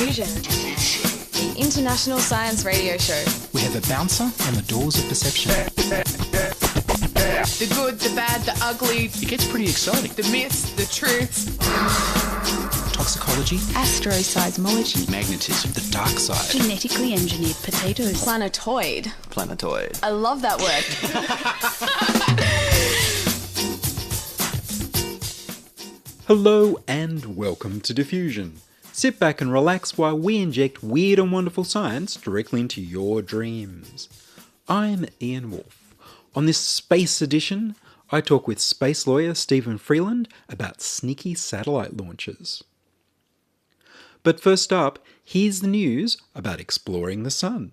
Diffusion, the international science radio show. We have a bouncer on the doors of perception. The good, the bad, the ugly. It gets pretty exciting. The myths, the truths. Toxicology. Astroseismology. Magnetism. The dark side. Genetically engineered potatoes. Planetoid. Planetoid. I love that word. Hello and welcome to Diffusion. Sit back and relax while we inject weird and wonderful science directly into your dreams. I'm Ian Woolf. On this space edition, I talk with space lawyer Steven Freeland about sneaky satellite launches. But first up, here's the news about exploring the sun.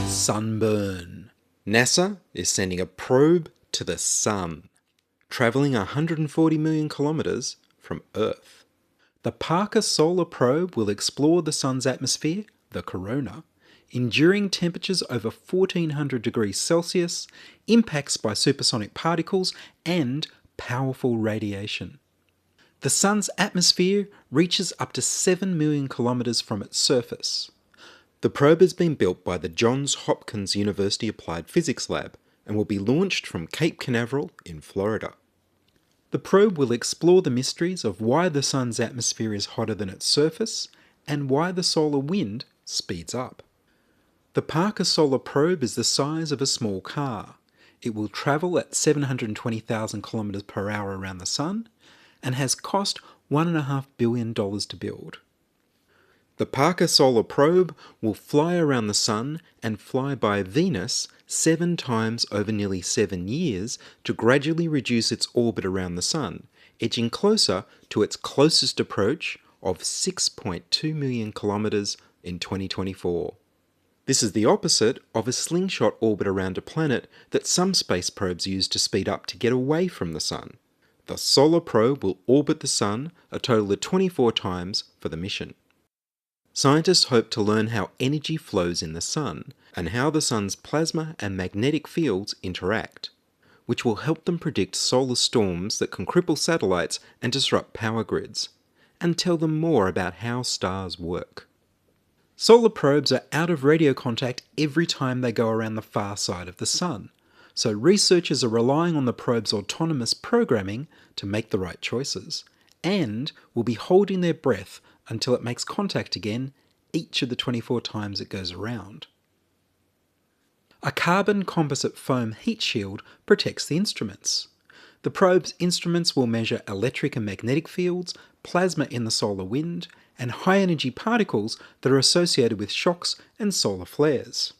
Sunburn. NASA is sending a probe to the sun, travelling 140 million kilometres from Earth. The Parker Solar Probe will explore the sun's atmosphere, the corona, enduring temperatures over 1400 degrees Celsius, impacts by supersonic particles, and powerful radiation. The sun's atmosphere reaches up to 7 million kilometres from its surface. The probe has been built by the Johns Hopkins University Applied Physics Lab and will be launched from Cape Canaveral in Florida. The probe will explore the mysteries of why the sun's atmosphere is hotter than its surface and why the solar wind speeds up. The Parker Solar Probe is the size of a small car. It will travel at 720,000 kilometers per hour around the sun and has cost $1.5 billion to build. The Parker Solar Probe will fly around the Sun and fly by Venus 7 times over nearly 7 years to gradually reduce its orbit around the Sun, edging closer to its closest approach of 6.2 million kilometres in 2024. This is the opposite of a slingshot orbit around a planet that some space probes use to speed up to get away from the Sun. The Solar Probe will orbit the Sun a total of 24 times for the mission. Scientists hope to learn how energy flows in the Sun and how the Sun's plasma and magnetic fields interact, which will help them predict solar storms that can cripple satellites and disrupt power grids, and tell them more about how stars work. Solar probes are out of radio contact every time they go around the far side of the Sun, so researchers are relying on the probe's autonomous programming to make the right choices, and will be holding their breath until it makes contact again each of the 24 times it goes around. A carbon composite foam heat shield protects the instruments. The probe's instruments will measure electric and magnetic fields, plasma in the solar wind, and high-energy particles that are associated with shocks and solar flares.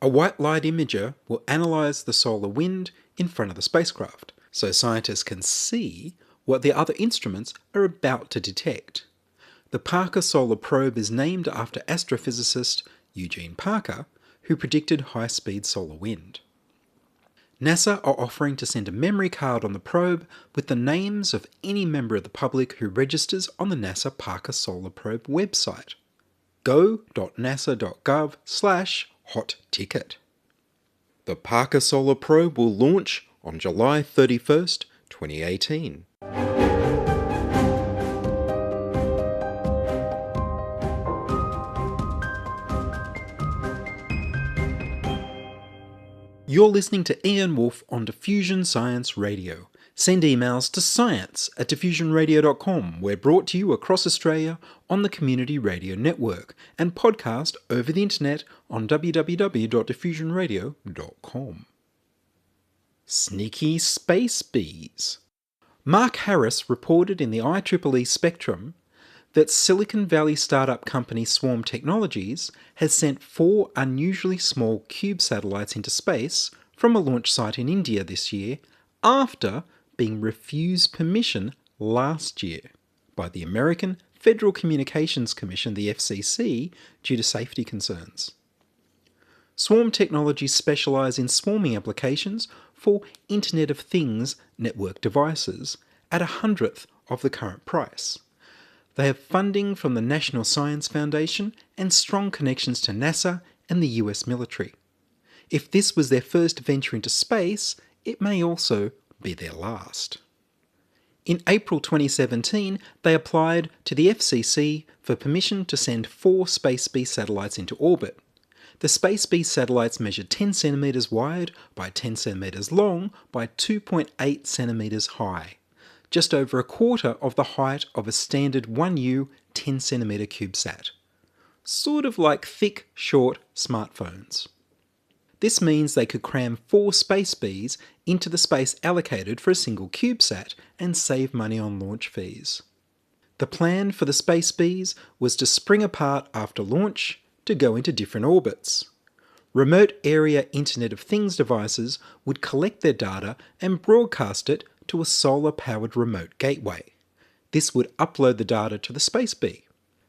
A white light imager will analyse the solar wind in front of the spacecraft, so scientists can see what the other instruments are about to detect. The Parker Solar Probe is named after astrophysicist Eugene Parker, who predicted high-speed solar wind. NASA are offering to send a memory card on the probe with the names of any member of the public who registers on the NASA Parker Solar Probe website. go.nasa.gov/hot-ticket. The Parker Solar Probe will launch on July 31st, 2018. You're listening to Ian Woolf on Diffusion Science Radio. Send emails to science@diffusionradio.com. We're brought to you across Australia on the Community Radio Network and podcast over the internet on www.diffusionradio.com. Sneaky SpaceBees. Mark Harris reported in the IEEE Spectrum that Silicon Valley startup company Swarm Technologies has sent 4 unusually small cube satellites into space from a launch site in India this year after being refused permission last year by the American Federal Communications Commission, the FCC, due to safety concerns. Swarm Technologies specialise in swarming applications for Internet of Things network devices at 1/100th of the current price. They have funding from the National Science Foundation and strong connections to NASA and the US military. If this was their first venture into space, it may also be their last. In April 2017, they applied to the FCC for permission to send 4 SpaceBees satellites into orbit. The SpaceBees satellites measure 10 centimetres wide by 10 centimetres long by 2.8 centimetres high, just over a quarter of the height of a standard 1U 10 centimetre CubeSat. Sort of like thick, short smartphones. This means they could cram 4 SpaceBees into the space allocated for a single CubeSat and save money on launch fees. The plan for the SpaceBees was to spring apart after launch to go into different orbits. Remote area Internet of Things devices would collect their data and broadcast it to a solar-powered remote gateway. This would upload the data to the SpaceBee.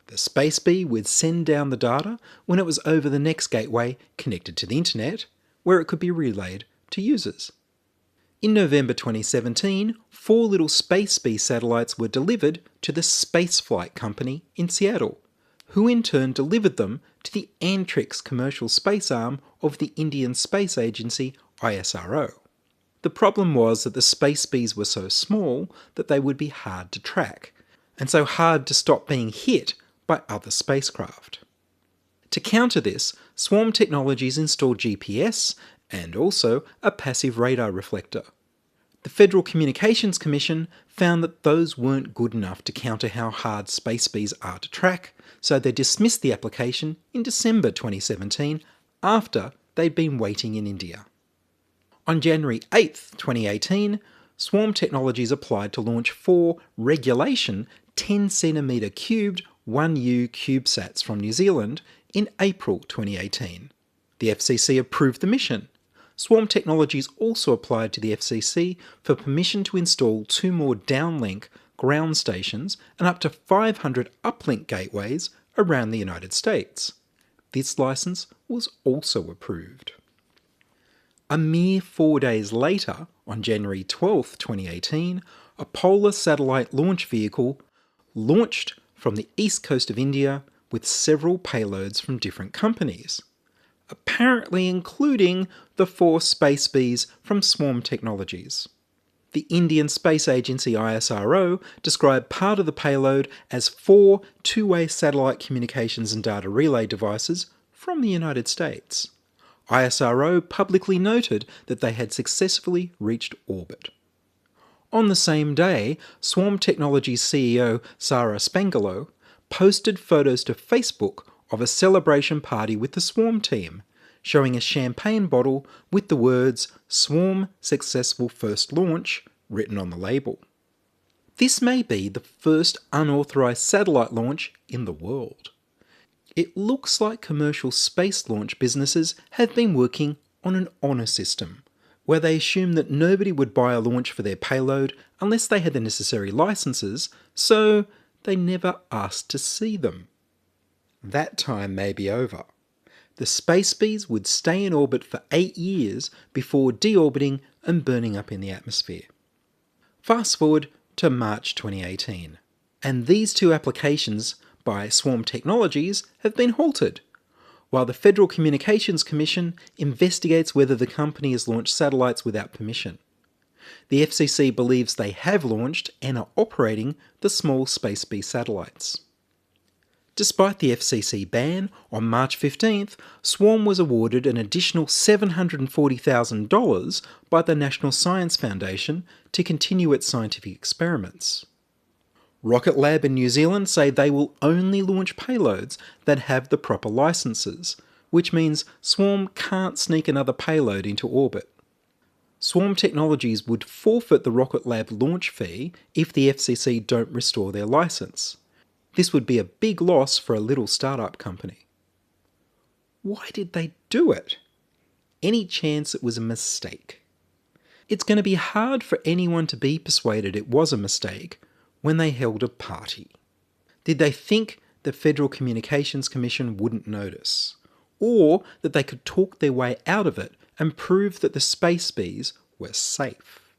The SpaceBee would send down the data when it was over the next gateway connected to the internet, where it could be relayed to users. In November 2017, 4 little SpaceBee satellites were delivered to the Spaceflight Company in Seattle, who in turn delivered them to the Antrix commercial space arm of the Indian Space Agency ISRO. The problem was that the SpaceBees were so small that they would be hard to track, and so hard to stop being hit by other spacecraft. To counter this, Swarm Technologies installed GPS and also a passive radar reflector. The Federal Communications Commission found that those weren't good enough to counter how hard SpaceBees are to track, so they dismissed the application in December 2017 after they'd been waiting in India. On January 8, 2018, Swarm Technologies applied to launch 4 regulation 10 centimetre cubed 1U CubeSats from New Zealand in April 2018. The FCC approved the mission. Swarm Technologies also applied to the FCC for permission to install 2 more downlink ground stations and up to 500 uplink gateways around the United States. This license was also approved. A mere 4 days later, on January 12, 2018, a Polar satellite launch vehicle launched from the east coast of India with several payloads from different companies, apparently including the 4 SpaceBees from Swarm Technologies. The Indian Space Agency ISRO described part of the payload as 4 two-way satellite communications and data relay devices from the United States. ISRO publicly noted that they had successfully reached orbit. On the same day, Swarm Technologies CEO Sarah Spangalo posted photos to Facebook of a celebration party with the Swarm team, showing a champagne bottle with the words "Swarm Successful First Launch" written on the label. This may be the first unauthorized satellite launch in the world. It looks like commercial space launch businesses have been working on an honour system, where they assumed that nobody would buy a launch for their payload unless they had the necessary licenses, so they never asked to see them. That time may be over. The SpaceBees would stay in orbit for 8 years before deorbiting and burning up in the atmosphere. Fast forward to March 2018, and these 2 applications by Swarm Technologies have been halted, while the Federal Communications Commission investigates whether the company has launched satellites without permission. The FCC believes they have launched and are operating the small SpaceBee satellites. Despite the FCC ban, on March 15th, Swarm was awarded an additional $740,000 by the National Science Foundation to continue its scientific experiments. Rocket Lab in New Zealand say they will only launch payloads that have the proper licenses, which means Swarm can't sneak another payload into orbit. Swarm Technologies would forfeit the Rocket Lab launch fee if the FCC don't restore their license. This would be a big loss for a little startup company. Why did they do it? Any chance it was a mistake? It's going to be hard for anyone to be persuaded it was a mistake when they held a party. Did they think the Federal Communications Commission wouldn't notice? Or that they could talk their way out of it and prove that the SpaceBees were safe?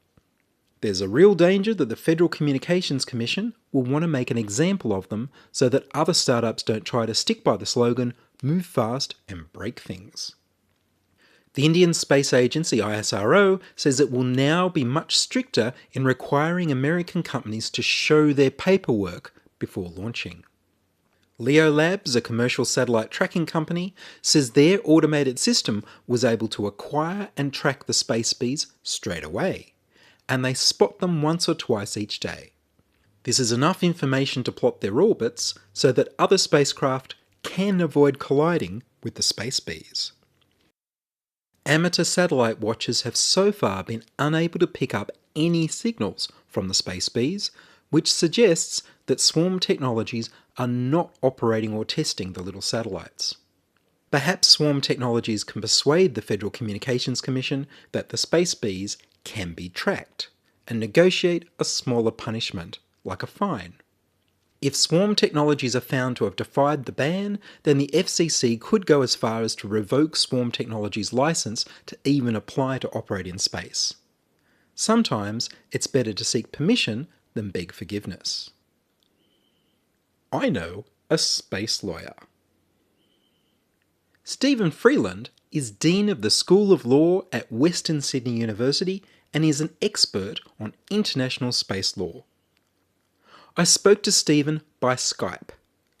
There's a real danger that the Federal Communications Commission will want to make an example of them so that other startups don't try to stick by the slogan, move fast and break things. The Indian Space Agency ISRO says it will now be much stricter in requiring American companies to show their paperwork before launching. Leo Labs, a commercial satellite tracking company, says their automated system was able to acquire and track the SpaceBees straight away, and they spot them once or twice each day. This is enough information to plot their orbits so that other spacecraft can avoid colliding with the SpaceBees. Amateur satellite watchers have so far been unable to pick up any signals from the SpaceBees, which suggests that Swarm Technologies are not operating or testing the little satellites. Perhaps Swarm Technologies can persuade the Federal Communications Commission that the SpaceBees can be tracked, and negotiate a smaller punishment, like a fine. If Swarm Technologies are found to have defied the ban, then the FCC could go as far as to revoke Swarm Technologies' license to even apply to operate in space. Sometimes it's better to seek permission than beg forgiveness. I know a space lawyer. Steven Freeland is Dean of the School of Law at Western Sydney University and is an expert on international space law. I spoke to Steven by Skype.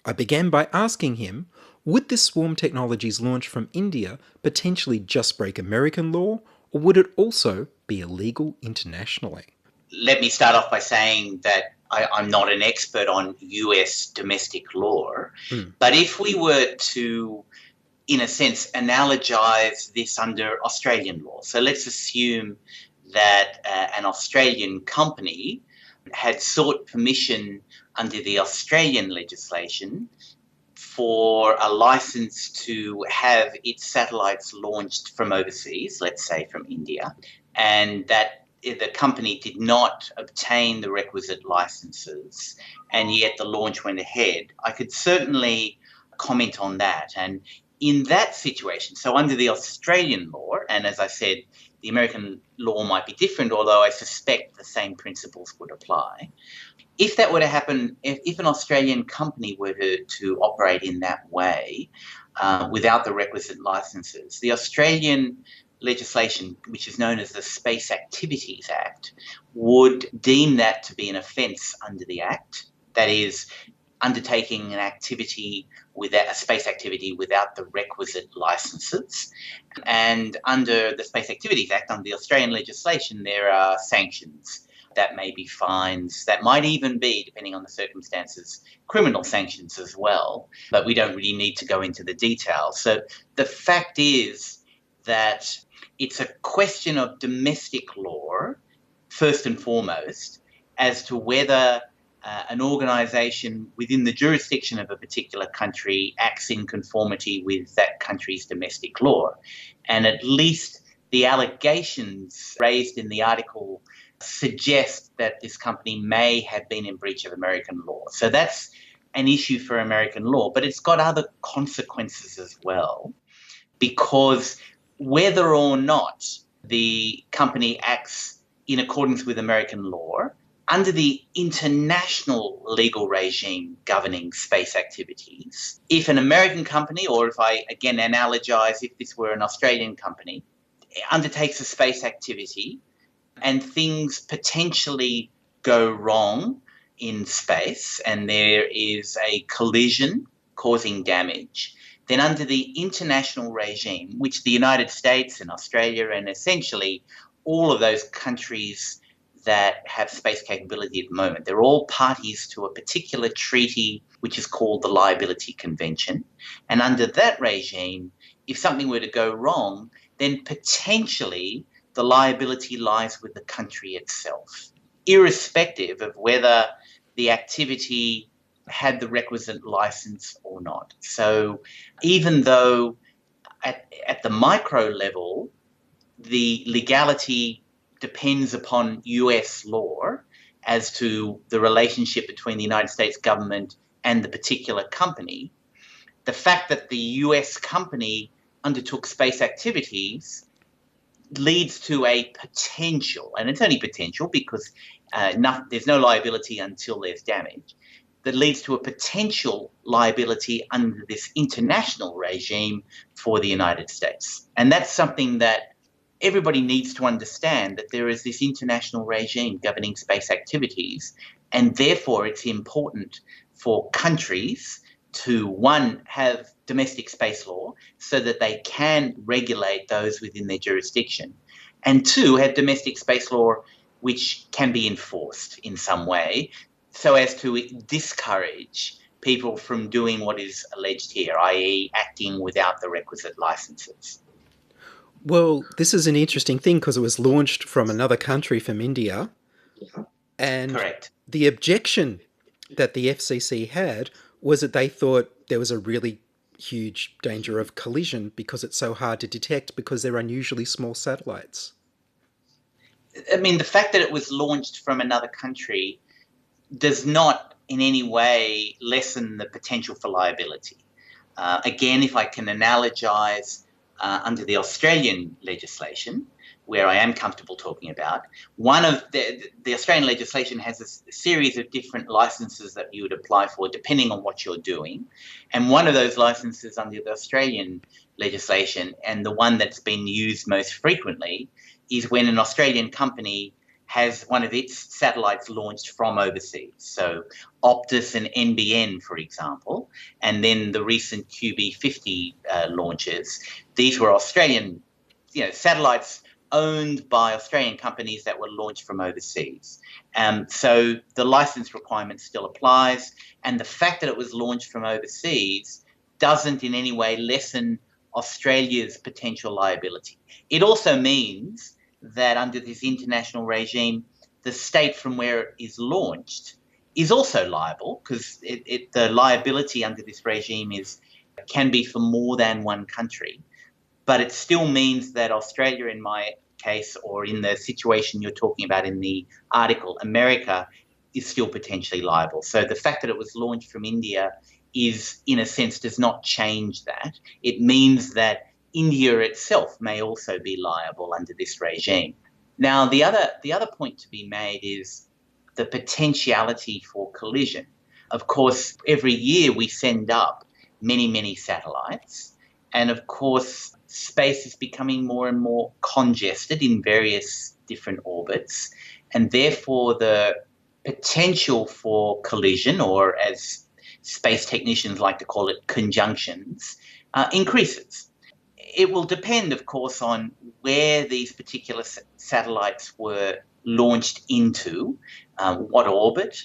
I began by asking him, would this Swarm Technologies launch from India potentially just break American law, or would it also be illegal internationally? Let me start off by saying that I'm not an expert on US domestic law, but if we were to, in a sense, analogize this under Australian law, so let's assume that an Australian company had sought permission under the Australian legislation for a license to have its satellites launched from overseas, let's say from India, and that the company did not obtain the requisite licenses and yet the launch went ahead. I could certainly comment on that. And in that situation, so under the Australian law, and as I said, the American law might be different, although I suspect the same principles would apply. If that were to happen, if an Australian company were to operate in that way without the requisite licenses, the Australian legislation, which is known as the Space Activities Act, would deem that to be an offence under the Act. That is, undertaking an activity a space activity without the requisite licenses. And under the Space Activities Act, under the Australian legislation, there are sanctions. That may be fines, that might even be, depending on the circumstances, criminal sanctions as well. But we don't really need to go into the details. So the fact is that it's a question of domestic law, first and foremost, as to whether an organisation within the jurisdiction of a particular country acts in conformity with that country's domestic law. And at least the allegations raised in the article suggest that this company may have been in breach of American law. So that's an issue for American law, but it's got other consequences as well, because whether or not the company acts in accordance with American law, under the international legal regime governing space activities, if an American company, or if I again analogize, if this were an Australian company, undertakes a space activity and things potentially go wrong in space and there is a collision causing damage, then under the international regime, which the United States and Australia and essentially all of those countries that have space capability at the moment, they're all parties to a particular treaty which is called the Liability Convention. And under that regime, if something were to go wrong, then potentially the liability lies with the country itself, irrespective of whether the activity had the requisite license or not. So even though at the micro level, the legality depends upon US law as to the relationship between the United States government and the particular company, the fact that the US company undertook space activities leads to a potential, and it's only potential because there's no liability until there's damage, that leads to a potential liability under this international regime for the United States. And that's something that everybody needs to understand, that there is this international regime governing space activities, and therefore it's important for countries to, one, have domestic space law so that they can regulate those within their jurisdiction, and two, have domestic space law which can be enforced in some way so as to discourage people from doing what is alleged here, i.e. acting without the requisite licenses. Well, this is an interesting thing because it was launched from another country, from India. And correct. The objection that the FCC had was that they thought there was a really huge danger of collision because it's so hard to detect because they're unusually small satellites. I mean, the fact that it was launched from another country does not in any way lessen the potential for liability. Again, if I can analogize under the Australian legislation, where I am comfortable talking about, one of the Australian legislation has a series of different licenses that you would apply for depending on what you're doing. And one of those licenses under the Australian legislation, and the one that's been used most frequently, is when an Australian company has one of its satellites launched from overseas. So Optus and NBN, for example, and then the recent QB50 launches. These were Australian, satellites owned by Australian companies that were launched from overseas. So the license requirement still applies, and the fact that it was launched from overseas doesn't in any way lessen Australia's potential liability. It also means that under this international regime, the state from where it is launched is also liable, because the liability under this regime can be for more than one country. But it still means that Australia, in my case, or in the situation you're talking about in the article, America is still potentially liable. So the fact that it was launched from India is, in a sense, does not change that. It means that India itself may also be liable under this regime. Now, the other point to be made is the potentiality for collision. Of course, every year we send up many, many satellites, and of course, space is becoming more and more congested in various different orbits, and therefore the potential for collision, or as space technicians like to call it, conjunctions, increases. It will depend, of course, on where these particular satellites were launched into, what orbit,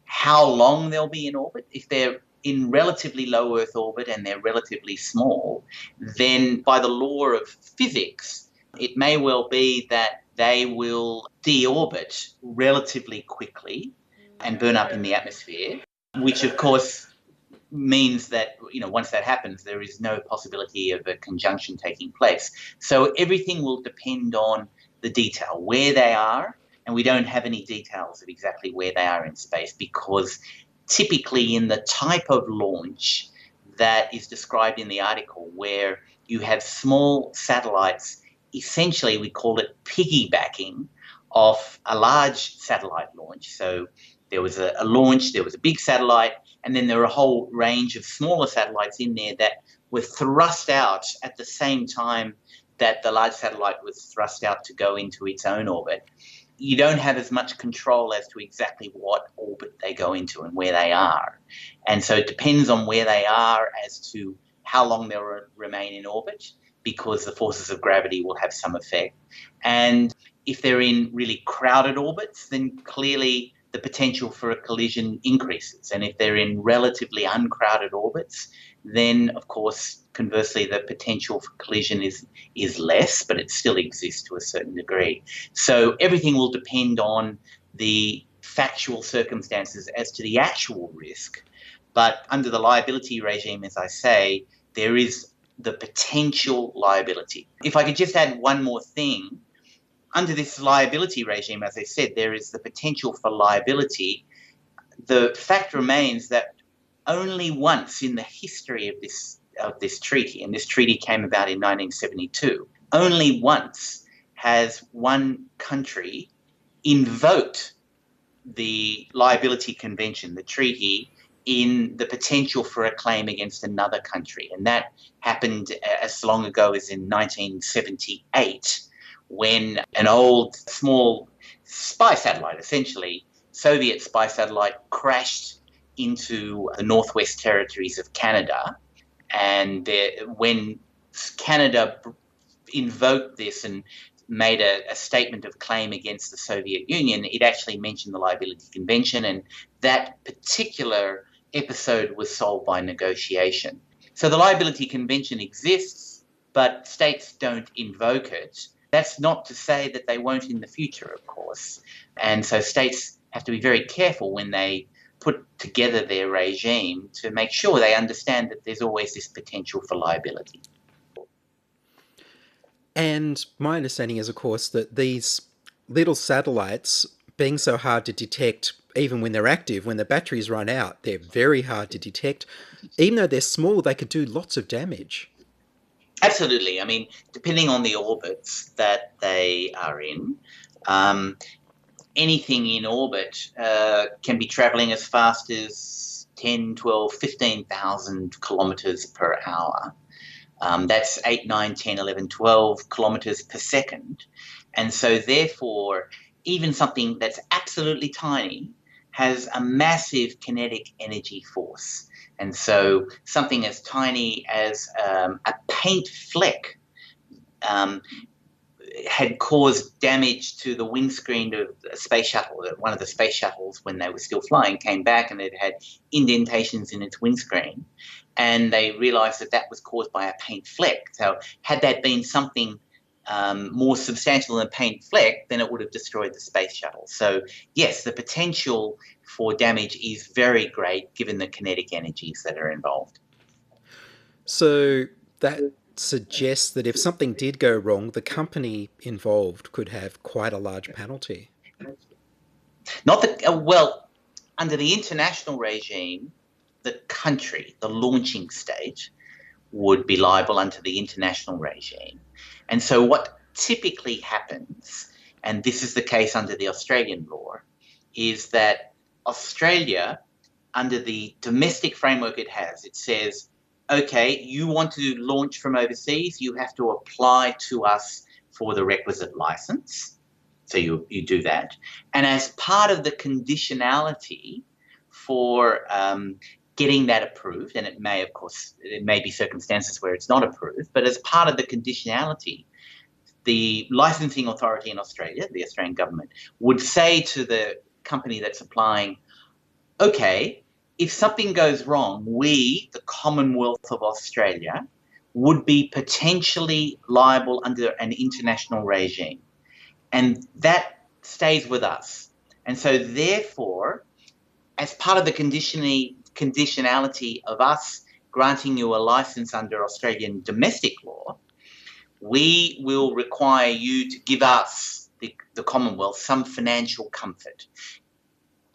how long they'll be in orbit. If they're in relatively low Earth orbit and they're relatively small, then by the law of physics, it may well be that they will deorbit relatively quickly and burn up in the atmosphere, which of course means that, once that happens, there is no possibility of a conjunction taking place. So everything will depend on the detail, where they are, and we don't have any details of exactly where they are in space, because typically in the type of launch that is described in the article, where you have small satellites, essentially we call it piggybacking off a large satellite launch. So there was a launch, there was a big satellite, and then there were a whole range of smaller satellites in there that were thrust out at the same time that the large satellite was thrust out to go into its own orbit. You don't have as much control as to exactly what orbit they go into and where they are. And so it depends on where they are as to how long they'll remain in orbit, because the forces of gravity will have some effect. And if they're in really crowded orbits, then clearly the potential for a collision increases. And if they're in relatively uncrowded orbits, then, of course, conversely, the potential for collision is less, but it still exists to a certain degree. So everything will depend on the factual circumstances as to the actual risk. But under the liability regime, as I say, there is the potential liability. If I could just add one more thing, under this liability regime, as I said, there is the potential for liability. The fact remains that only once in the history of this treaty, and this treaty came about in 1972, only once has one country invoked the liability convention, the treaty, in the potential for a claim against another country. And that happened as long ago as in 1978, when an old small spy satellite, essentially Soviet spy satellite, crashed into the Northwest Territories of Canada. And when Canada invoked this and made a statement of claim against the Soviet Union, it actually mentioned the liability convention, and that particular episode was solved by negotiation. So the liability convention exists, but states don't invoke it. That's not to say that they won't in the future, of course. And so states have to be very careful when they put together their regime to make sure they understand that there's always this potential for liability. And my understanding is, of course, that these little satellites, being so hard to detect, even when they're active, when the batteries run out, they're very hard to detect. Even though they're small, they could do lots of damage. Absolutely. I mean, depending on the orbits that they are in, anything in orbit can be travelling as fast as 10, 12, 15,000 kilometres per hour. That's 8, 9, 10, 11, 12 kilometres per second. And so therefore, even something that's absolutely tiny has a massive kinetic energy force. And so something as tiny as a paint fleck had caused damage to the windscreen of a space shuttle. One of the space shuttles, when they were still flying, came back and it had indentations in its windscreen. And they realised that that was caused by a paint fleck. So had that been something more substantial than a paint fleck, then it would have destroyed the space shuttle. So yes, the potential for damage is very great given the kinetic energies that are involved. So that suggests that if something did go wrong, the company involved could have quite a large penalty. Not that, well, under the international regime, the country, the launching state, would be liable under the international regime. And so what typically happens, and this is the case under the Australian law, is that Australia, under the domestic framework it has, it says, okay, you want to launch from overseas, you have to apply to us for the requisite license. So you do that. And as part of the conditionality for getting that approved, and it may, of course, it may be circumstances where it's not approved, but as part of the conditionality, the licensing authority in Australia, the Australian government, would say to the company that's applying, okay, if something goes wrong, we, the Commonwealth of Australia, would be potentially liable under an international regime. And that stays with us. And so therefore, as part of the conditionality of us granting you a license under Australian domestic law, we will require you to give us, the Commonwealth, some financial comfort,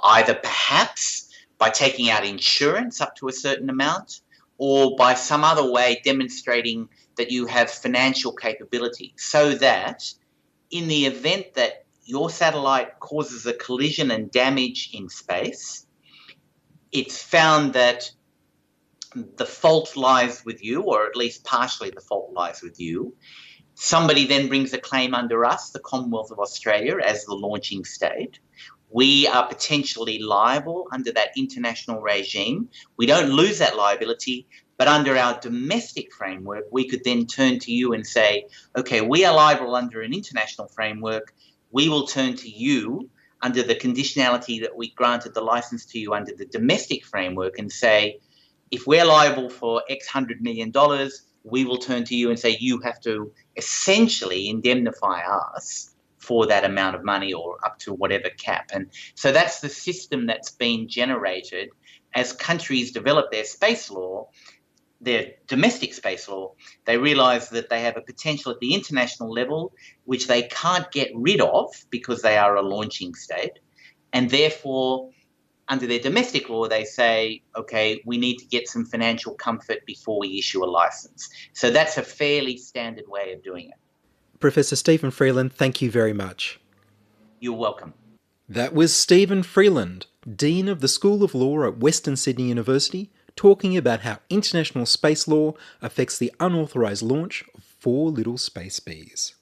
either perhaps by taking out insurance up to a certain amount, or by some other way demonstrating that you have financial capability, so that in the event that your satellite causes a collision and damage in space, it's found that the fault lies with you, or at least partially the fault lies with you. Somebody then brings a claim under us, the Commonwealth of Australia, as the launching state. We are potentially liable under that international regime. We don't lose that liability, but under our domestic framework, we could then turn to you and say, okay, we are liable under an international framework. We will turn to you under the conditionality that we granted the license to you under the domestic framework and say, if we're liable for X $100 million, we will turn to you and say, you have to essentially indemnify us for that amount of money, or up to whatever cap. And so that's the system that's been generated as countries develop their space law, their domestic space law. They realise that they have a potential at the international level which they can't get rid of because they are a launching state. And therefore, under their domestic law, they say, okay, we need to get some financial comfort before we issue a license. So that's a fairly standard way of doing it. Professor Steven Freeland, thank you very much. You're welcome. That was Steven Freeland, Dean of the School of Law at Western Sydney University, talking about how international space law affects the unauthorised launch of 4 little SpaceBees.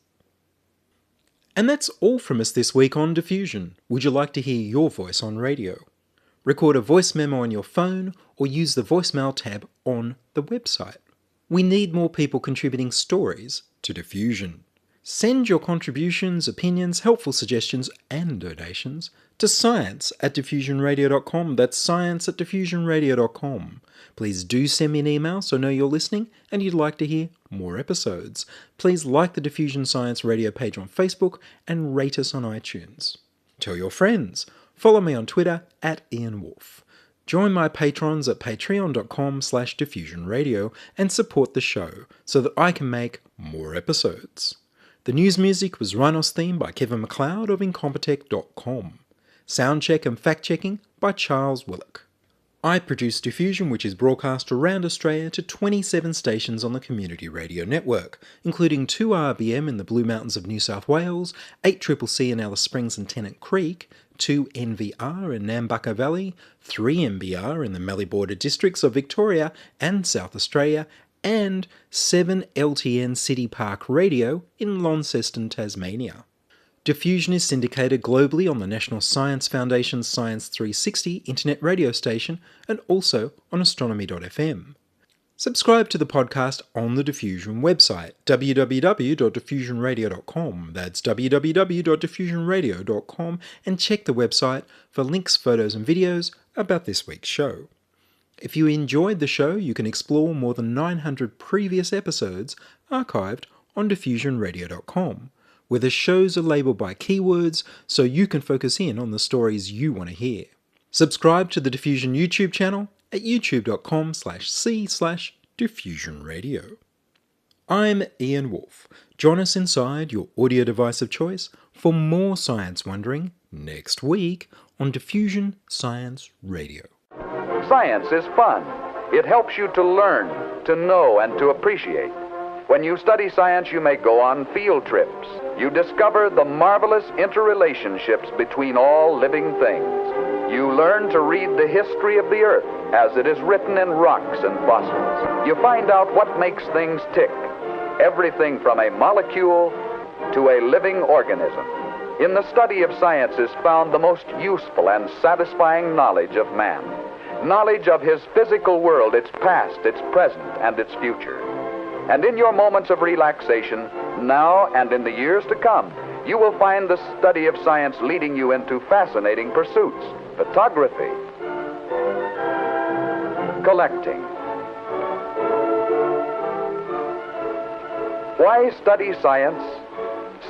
And that's all from us this week on Diffusion. Would you like to hear your voice on radio? Record a voice memo on your phone or use the voicemail tab on the website. We need more people contributing stories to Diffusion. Send your contributions, opinions, helpful suggestions and donations to science@diffusionradio.com. That's science@diffusionradio.com. Please do send me an email so I know you're listening and you'd like to hear more episodes. Please like the Diffusion Science Radio page on Facebook and rate us on iTunes. Tell your friends. Follow me on Twitter @Ian Woolf. Join my patrons at patreon.com/diffusionradio and support the show so that I can make more episodes. The news music was Rhinos theme by Kevin MacLeod of Incompetech.com. Soundcheck and fact-checking by Charles Willock. I produce Diffusion, which is broadcast around Australia to 27 stations on the Community Radio Network, including 2RBM in the Blue Mountains of New South Wales, 8CCC in Alice Springs and Tennant Creek, 2NVR in Nambucca Valley, 3MBR in the Mallee Border districts of Victoria and South Australia, and 7LTN City Park Radio in Launceston, Tasmania. Diffusion is syndicated globally on the National Science Foundation's Science 360 internet radio station and also on astronomy.fm. Subscribe to the podcast on the Diffusion website, www.diffusionradio.com. That's www.diffusionradio.com, and check the website for links, photos and videos about this week's show. If you enjoyed the show, you can explore more than 900 previous episodes archived on diffusionradio.com, where the shows are labelled by keywords so you can focus in on the stories you want to hear. Subscribe to the Diffusion YouTube channel at youtube.com/c/diffusionradio. I'm Ian Woolf. Join us inside your audio device of choice for more science wondering next week on Diffusion Science Radio. Science is fun. It helps you to learn, to know, and to appreciate. When you study science, you may go on field trips. You discover the marvelous interrelationships between all living things. You learn to read the history of the Earth as it is written in rocks and fossils. You find out what makes things tick, everything from a molecule to a living organism. In the study of science is found the most useful and satisfying knowledge of man. Knowledge of his physical world, its past, its present, and its future. And in your moments of relaxation, now and in the years to come, you will find the study of science leading you into fascinating pursuits. Photography, collecting. Why study science?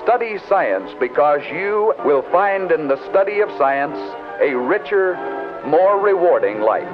Study science because you will find in the study of science a richer, more rewarding life.